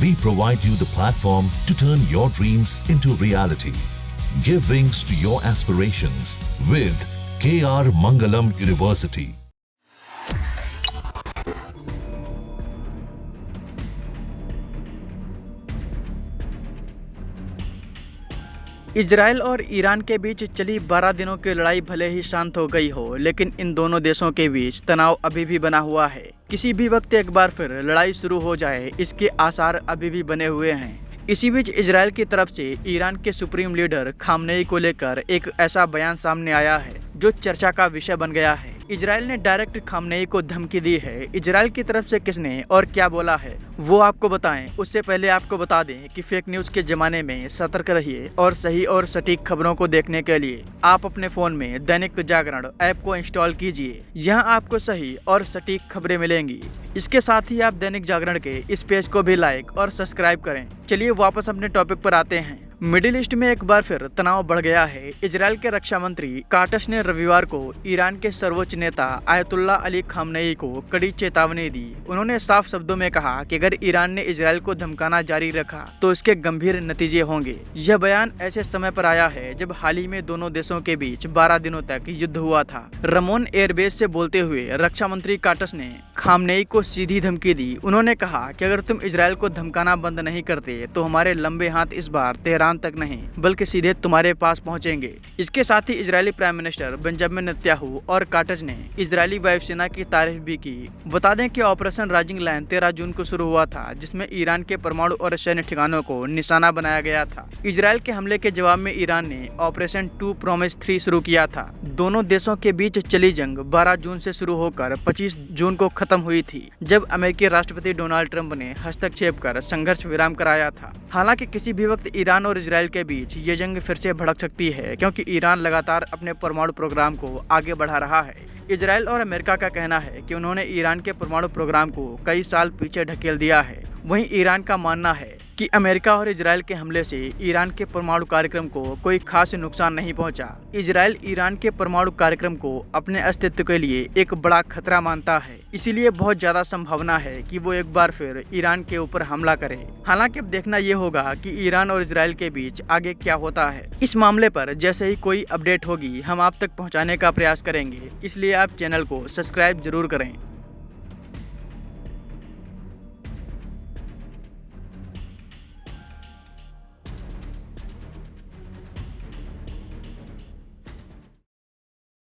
We provide you the platform to turn your dreams into reality. Give wings to your aspirations with KR Mangalam University. Israel और Iran के बीच चली 12 दिनों की लड़ाई भले ही शांत हो गई हो, लेकिन इन दोनों देशों के बीच तनाव अभी भी बना हुआ है। किसी भी वक्त एक बार फिर लड़ाई शुरू हो जाए, इसके आसार अभी भी बने हुए हैं। इसी बीच इजराइल की तरफ से ईरान के सुप्रीम लीडर खामनेई को लेकर एक ऐसा बयान सामने आया है जो चर्चा का विषय बन गया है। इजराइल ने डायरेक्ट खामनेई को धमकी दी है। इजराइल की तरफ से किसने और क्या बोला है वो आपको बताएं, उससे पहले आपको बता दें कि फेक न्यूज के जमाने में सतर्क रहिए और सही और सटीक खबरों को देखने के लिए आप अपने फोन में दैनिक जागरण ऐप को इंस्टॉल कीजिए। यहाँ आपको सही और सटीक खबरें मिलेंगी। इसके साथ ही आप दैनिक जागरण के इस पेज को भी लाइक और सब्सक्राइब करें। चलिए वापस अपने टॉपिक पर आते हैं। मिडिल ईस्ट में एक बार फिर तनाव बढ़ गया है। इजराइल के रक्षा मंत्री काटस ने रविवार को ईरान के सर्वोच्च नेता आयतुल्ला अली खामनेई को कड़ी चेतावनी दी। उन्होंने साफ शब्दों में कहा कि अगर ईरान ने इजराइल को धमकाना जारी रखा तो इसके गंभीर नतीजे होंगे। यह बयान ऐसे समय पर आया है जब हाल ही में दोनों देशों के बीच 12 दिनों तक युद्ध हुआ था। रमोन एयरबेस से बोलते हुए रक्षा मंत्री काटस ने खामनेई को सीधी धमकी दी। उन्होंने कहा कि अगर तुम इजराइल को धमकाना बंद नहीं करते तो हमारे लंबे हाथ इस बार तेहरान तक नहीं बल्कि सीधे तुम्हारे पास पहुंचेंगे। इसके साथ ही Israeli prime minister Benjamin Netanyahu और काटज ने इजरायली वायुसेना की तारीफ भी की। बता दें कि ऑपरेशन राइजिंग लायन 13 जून को शुरू हुआ था, जिसमें ईरान के परमाणु और सैन्य ठिकानों को निशाना बनाया गया था। इजराइल के हमले के जवाब में ईरान ने ऑपरेशन 2 प्रॉमिस 3 शुरू किया था। दोनों देशों के बीच चली जंग 12 जून से शुरू होकर 25 जून को खत्म हुई थी, जब अमेरिकी राष्ट्रपति डोनाल्ड ट्रंप ने हस्तक्षेप कर संघर्ष विराम कराया था। हालांकि किसी भी वक्त ईरान और इजराइल के बीच ये जंग फिर से भड़क सकती है, क्योंकि ईरान लगातार अपने परमाणु प्रोग्राम को आगे बढ़ा रहा है। इजराइल और अमेरिका का कहना है कि उन्होंने ईरान के परमाणु प्रोग्राम को कई साल पीछे ढकेल दिया है। वहीं ईरान का मानना है कि अमेरिका और इजराइल के हमले से ईरान के परमाणु कार्यक्रम को कोई खास नुकसान नहीं पहुंचा। इजराइल ईरान के परमाणु कार्यक्रम को अपने अस्तित्व के लिए एक बड़ा खतरा मानता है, इसीलिए बहुत ज्यादा संभावना है कि वो एक बार फिर ईरान के ऊपर हमला करे। हालांकि अब देखना ये होगा कि ईरान और इजराइल के बीच आगे क्या होता है। इस मामले पर जैसे ही कोई अपडेट होगी हम आप तक पहुँचाने का प्रयास करेंगे, इसलिए आप चैनल को सब्सक्राइब जरूर करें।